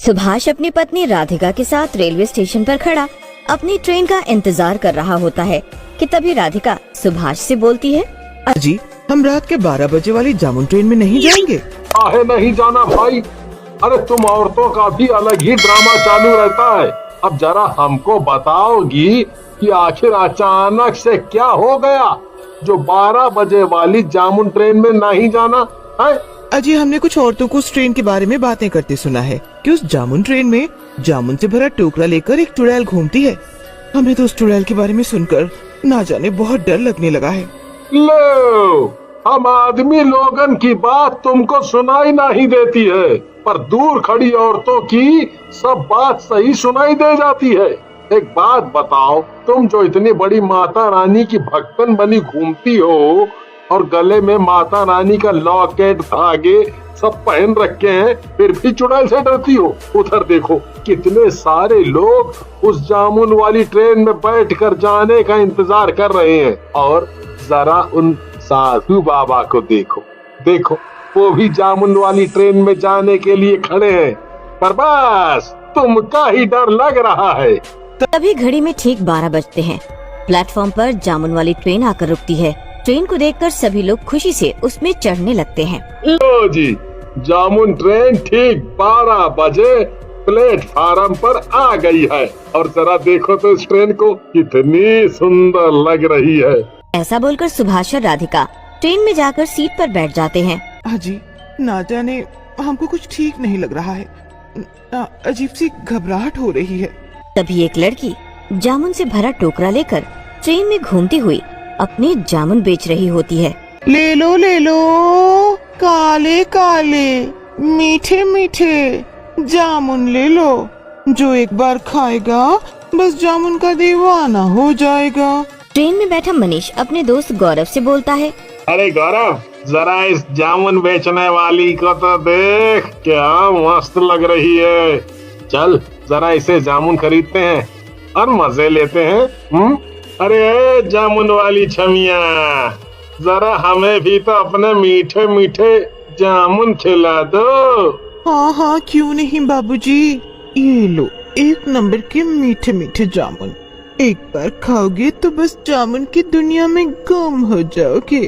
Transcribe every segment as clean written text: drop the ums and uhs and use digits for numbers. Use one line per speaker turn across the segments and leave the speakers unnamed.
सुभाष अपनी पत्नी राधिका के साथ रेलवे स्टेशन पर खड़ा अपनी ट्रेन का इंतजार कर रहा होता है कि तभी राधिका सुभाष से बोलती है,
अजी हम रात के 12 बजे वाली जामुन ट्रेन में नहीं जाएंगे।
काहे नहीं जाना भाई? अरे तुम औरतों का भी अलग ही ड्रामा चालू रहता है। अब जरा हमको बताओगी कि आखिर अचानक से क्या हो गया जो 12 बजे वाली जामुन ट्रेन में नहीं जाना है?
अजी हमने कुछ औरतों को उस ट्रेन के बारे में बातें करते सुना है कि उस जामुन ट्रेन में जामुन से भरा टोकरा लेकर एक चुड़ैल घूमती है। हमें तो उस चुड़ैल के बारे में सुनकर ना जाने बहुत डर लगने लगा है।
लो, हम आदमी लोगन की बात तुमको सुनाई नहीं देती है, पर दूर खड़ी औरतों की सब बात सही सुनाई दे जाती है। एक बात बताओ, तुम जो इतनी बड़ी माता रानी की भक्तन बनी घूमती हो और गले में माता रानी का लॉकेट धागे सब पहन रखे हैं, फिर भी चुड़ैल से डरती हो? उधर देखो कितने सारे लोग उस जामुन वाली ट्रेन में बैठकर जाने का इंतजार कर रहे हैं, और जरा उन साधु बाबा को देखो, देखो वो भी जामुन वाली ट्रेन में जाने के लिए खड़े हैं, पर बस तुमका ही डर लग रहा है।
तभी घड़ी में ठीक 12 बजते हैं। प्लेटफॉर्म पर जामुन वाली ट्रेन आकर रुकती है। ट्रेन को देखकर सभी लोग खुशी से उसमें चढ़ने लगते हैं।
लो जी, जामुन ट्रेन ठीक 12 बजे प्लेटफार्म पर आ गई है, और जरा देखो तो इस ट्रेन को कितनी सुंदर लग रही है।
ऐसा बोलकर सुभाष और राधिका ट्रेन में जाकर सीट पर बैठ जाते हैं।
अजी ना जाने हमको कुछ ठीक नहीं लग रहा है, अजीब सी घबराहट हो रही है।
तभी एक लड़की जामुन से भरा टोकरा लेकर ट्रेन में घूमती हुई अपने जामुन बेच रही होती है।
ले लो काले काले मीठे मीठे जामुन ले लो, जो एक बार खाएगा बस जामुन का दीवाना हो जाएगा।
ट्रेन में बैठा मनीष अपने दोस्त गौरव से बोलता है,
अरे गौरव, जरा इस जामुन बेचने वाली को तो देख, क्या मस्त लग रही है। चल जरा इसे जामुन खरीदते हैं और मजे लेते हैं। अरे जामुन वाली छमिया, जरा हमें भी तो अपने मीठे मीठे जामुन खिला दो।
हाँ क्यों नहीं बाबूजी, ये लो 1 नंबर के मीठे मीठे जामुन। एक बार खाओगे तो बस जामुन की दुनिया में गुम हो जाओगे।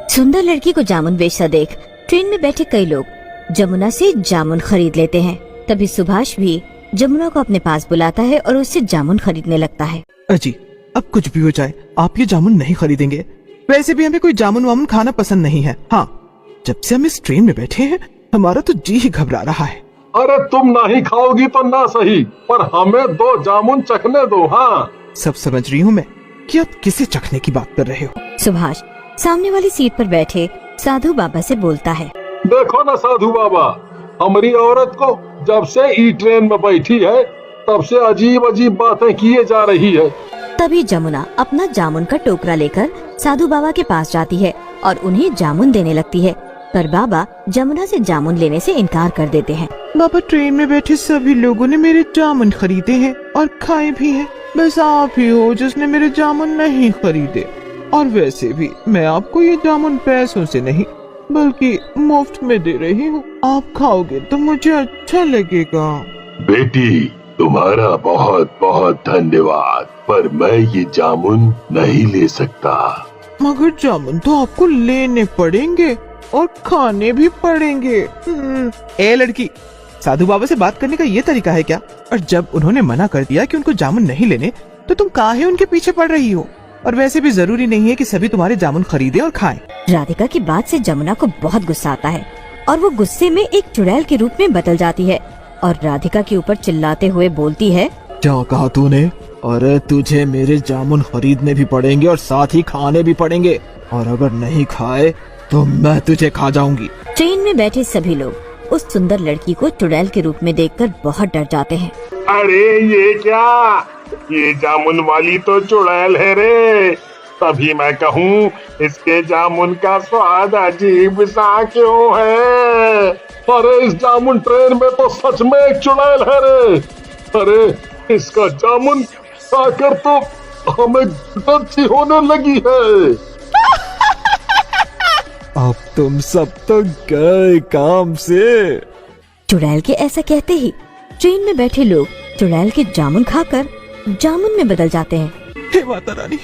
सुंदर लड़की को जामुन बेचता देख ट्रेन में बैठे कई लोग जमुना से जामुन खरीद लेते हैं। तभी सुभाष भी जमुना को अपने पास बुलाता है और उससे जामुन खरीदने लगता है।
अजी अब कुछ भी हो जाए आप ये जामुन नहीं खरीदेंगे। वैसे भी हमें कोई जामुन वामुन खाना पसंद नहीं है। हाँ, जब से हम इस ट्रेन में बैठे हैं हमारा तो जी ही घबरा रहा है।
अरे तुम नहीं खाओगी तो ना सही, पर हमें 2 जामुन चखने दो। हाँ
सब समझ रही हूँ मैं कि आप किसे चखने की बात कर रहे हो।
सुभाष सामने वाली सीट पर बैठे साधु बाबा से बोलता है,
देखो ना साधु बाबा, हमारी औरत को जब से ई ट्रेन में बैठी है तब से अजीब अजीब बातें किए जा रही है।
तभी जमुना अपना जामुन का टोकरा लेकर साधु बाबा के पास जाती है और उन्हें जामुन देने लगती है, पर बाबा जमुना से जामुन लेने से इनकार कर देते हैं।
बाबा ट्रेन में बैठे सभी लोगों ने मेरे जामुन खरीदे हैं और खाए भी हैं, बस आप ही हो जिसने मेरे जामुन नहीं खरीदे। और वैसे भी मैं आपको ये जामुन पैसों से नहीं बल्कि मुफ्त में दे रही हूँ। आप खाओगे तो मुझे अच्छा लगेगा।
बेटी तुम्हारा बहुत बहुत धन्यवाद, पर मैं ये जामुन नहीं ले सकता।
मगर जामुन तो आपको लेने पड़ेंगे और खाने भी पड़ेंगे। ए लड़की, साधु बाबा से बात करने का ये तरीका है क्या? और जब उन्होंने मना कर दिया कि उनको जामुन नहीं लेने, तो तुम काहे उनके पीछे पड़ रही हो? और वैसे भी जरूरी नहीं है कि सभी तुम्हारे जामुन खरीदे और खाएं।
राधिका की बात से जमुना को बहुत गुस्सा आता है और वो गुस्से में एक चुड़ैल के रूप में बदल जाती है और राधिका के ऊपर चिल्लाते हुए बोलती है,
क्या कहा तूने? अरे तुझे मेरे जामुन खरीदने भी पड़ेंगे और साथ ही खाने भी पड़ेंगे, और अगर नहीं खाए तो मैं तुझे खा जाऊंगी।
ट्रेन में बैठे सभी लोग उस सुंदर लड़की को चुड़ैल के रूप में देखकर बहुत डर जाते हैं।
अरे ये क्या, ये जामुन वाली तो चुड़ैल है रे। तभी मैं कहूँ इसके जामुन का स्वाद अजीब सा क्यों है। अरे इस जामुन ट्रेन में तो सच में एक चुड़ैल है रे। अरे इसका जामुन खाकर तो हमें गंदगी होने लगी है।
अब तुम सब तो गए काम से।
चुड़ैल के ऐसा कहते ही ट्रेन में बैठे लोग चुड़ैल के जामुन खाकर जामुन में बदल जाते हैं।
हे माता रानी,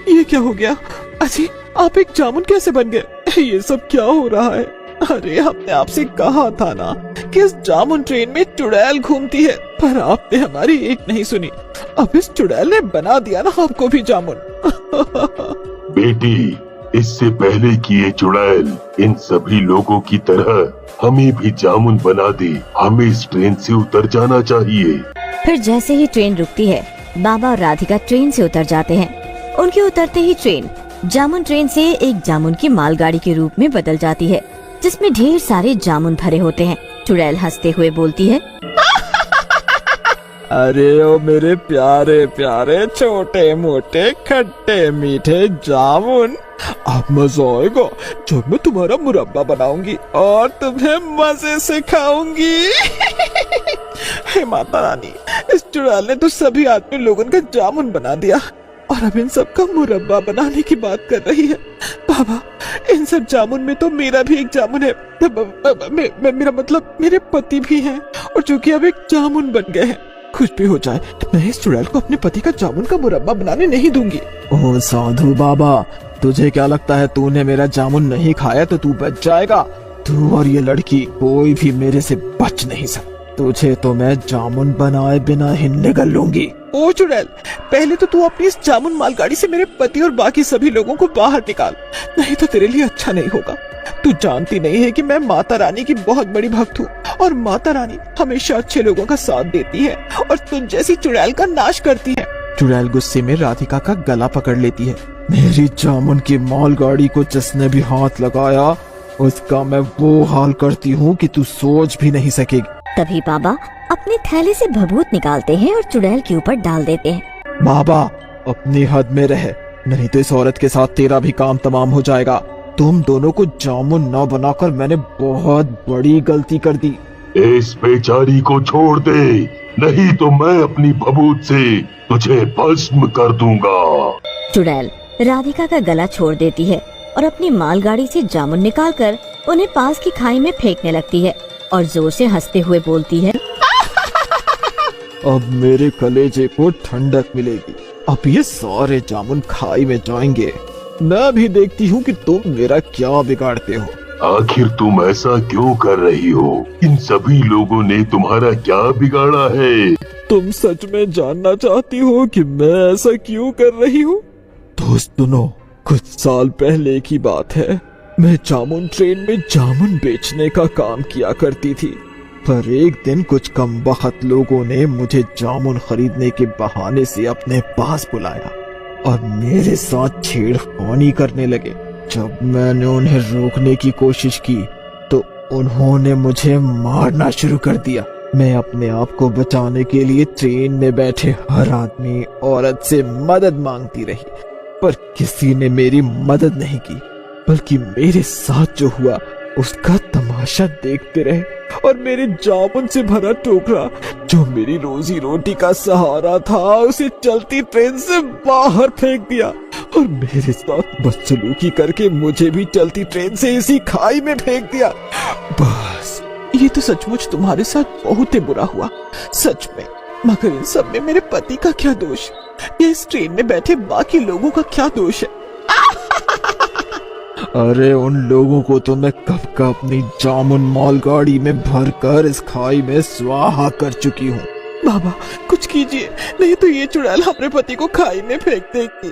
ये क्या हो गया? अजी, आप एक जामुन कैसे बन गए? ये सब क्या हो रहा है? अरे हमने आपसे कहा था ना कि इस जामुन ट्रेन में चुड़ैल घूमती है, पर आपने हमारी एक नहीं सुनी। अब इस चुड़ैल ने बना दिया ना आपको भी जामुन।
बेटी, इससे पहले कि ये चुड़ैल इन सभी लोगों की तरह हमें भी जामुन बना दे, हमें इस ट्रेन से उतर जाना चाहिए।
फिर जैसे ही ट्रेन रुकती है, बाबा और राधिका ट्रेन से उतर जाते हैं। उनके उतरते ही ट्रेन जामुन ट्रेन से एक जामुन की मालगाड़ी के रूप में बदल जाती है, जिसमें ढेर सारे जामुन भरे होते हैं। चुड़ैल हंसते हुए बोलती है,
अरे ओ मेरे प्यारे प्यारे छोटे मोटे खट्टे मीठे जामुन, अब मजा आएगा जब मैं तुम्हारा मुरब्बा बनाऊंगी और तुम्हें मजे से खाऊंगी। हे माता रानी, इस चुड़ैल ने तो सभी आदमी लोगों का जामुन बना दिया और अब इन सब का मुरब्बा बनाने की बात कर रही है। बाबा, इन सब जामुन में तो मेरा भी एक जामुन है। मेरा मतलब मेरे पति भी हैं, और जो कि अब एक जामुन बन गए हैं। कुछ भी हो जाए, मैं इस चुड़ैल को अपने पति का जामुन का मुरब्बा बनाने नहीं दूंगी। ओह साधु बाबा, तुझे क्या लगता है तूने मेरा जामुन नहीं खाया तो तू बच जाएगा? तू और ये लड़की कोई भी मेरे से बच नहीं सकता। तुझे तो मैं जामुन बनाए बिना ही निगल लूंगी। ओ चुड़ैल, पहले तो तू अपनी इस जामुन मालगाड़ी से मेरे पति और बाकी सभी लोगों को बाहर निकाल, नहीं तो तेरे लिए अच्छा नहीं होगा। तू जानती नहीं है कि मैं माता रानी की बहुत बड़ी भक्त हूँ, और माता रानी हमेशा अच्छे लोगों का साथ देती है और तुझ जैसी चुड़ैल का नाश करती है। चुड़ैल गुस्से में राधिका का गला पकड़ लेती है। मेरी जामुन की मालगाड़ी को जिसने भी हाथ लगाया, उसका मैं वो हाल करती हूँ कि तू सोच भी नहीं सकेगी।
तभी बाबा अपने थैले से भभूत निकालते हैं और चुड़ैल के ऊपर डाल देते हैं।
बाबा, अपनी हद में रहे, नहीं तो इस औरत के साथ तेरा भी काम तमाम हो जाएगा। तुम दोनों को जामुन न बनाकर मैंने बहुत बड़ी गलती कर दी।
इस बेचारी को छोड़ दे, नहीं तो मैं अपनी भभूत से तुझे भस्म कर दूंगा।
चुड़ैल राधिका का गला छोड़ देती है और अपनी मालगाड़ी से जामुन निकालकर उन्हें पास की खाई में फेंकने लगती है और जोर से हंसते हुए बोलती है,
अब मेरे कलेजे को ठंडक मिलेगी। अब ये सारे जामुन खाई में जाएंगे। मैं भी देखती हूँ कि तुम मेरा क्या बिगाड़ते हो।
आखिर तुम ऐसा क्यों कर रही हो? इन सभी लोगों ने तुम्हारा क्या बिगाड़ा है?
तुम सच में जानना चाहती हो कि मैं ऐसा क्यों कर रही हूँ? दोस्त सुनो, कुछ साल पहले की बात है। मैं जामुन ट्रेन में जामुन बेचने का काम किया करती थी, पर एक दिन कुछ कमबख्त लोगों ने मुझे जामुन खरीदने के बहाने से अपने पास बुलाया और मेरे साथ छेड़खानी करने लगे। जब मैंने उन्हें रोकने की कोशिश की तो उन्होंने मुझे मारना शुरू कर दिया। मैं अपने आप को बचाने के लिए ट्रेन में बैठे हर आदमी औरत से मदद मांगती रही, पर किसी ने मेरी मदद नहीं की, बल्कि मेरे साथ जो हुआ उसका तमाशा देखते रहे और मेरे जामुन से भरा टोकरा जो मेरी रोजी रोटी का सहारा था, उसे चलती ट्रेन से बाहर फेंक दिया और मेरे साथ बदसलूकी करके मुझे भी चलती ट्रेन से इसी खाई में फेंक दिया। बस, ये तो सचमुच तुम्हारे साथ बहुत ही बुरा हुआ, सच में। मगर इन सब में मेरे पति का क्या दोष? ये इस ट्रेन में बैठे बाकी लोगों का क्या दोष है? अरे उन लोगों को तो मैं कब का अपनी जामुन मालगाड़ी में भरकर इस खाई में स्वाहा कर चुकी हूँ। बाबा, कुछ कीजिए, नहीं तो ये चुड़ैल अपने पति को खाई में फेंक देगी।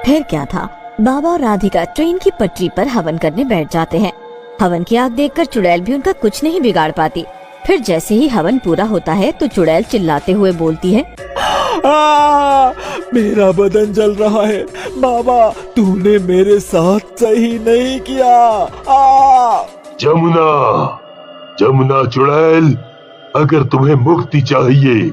फिर क्या था, बाबा और राधिका ट्रेन की पटरी पर हवन करने बैठ जाते हैं। हवन की आग देखकर चुड़ैल भी उनका कुछ नहीं बिगाड़ पाती। फिर जैसे ही हवन पूरा होता है तो चुड़ैल चिल्लाते हुए बोलती है,
मेरा बदन जल रहा है। बाबा, तूने मेरे साथ सही नहीं किया।
जमुना, जमुना चुड़ैल, अगर तुम्हें मुक्ति चाहिए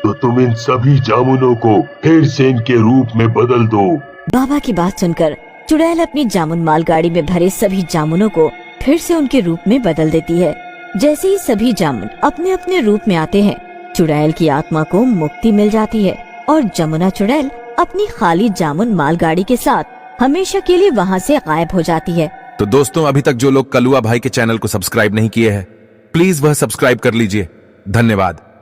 तो तुम इन सभी जामुनों को फिर से इनके रूप में बदल दो।
बाबा की बात सुनकर चुड़ैल अपनी जामुन मालगाड़ी में भरे सभी जामुनों को फिर से उनके रूप में बदल देती है। जैसे ही सभी जामुन अपने अपने रूप में आते हैं, चुड़ैल की आत्मा को मुक्ति मिल जाती है और जमुना चुड़ैल अपनी खाली जामुन मालगाड़ी के साथ हमेशा के लिए वहाँ से गायब हो जाती है।
तो दोस्तों, अभी तक जो लोग कलुआ भाई के चैनल को सब्सक्राइब नहीं किए हैं, प्लीज वह सब्सक्राइब कर लीजिए धन्यवाद।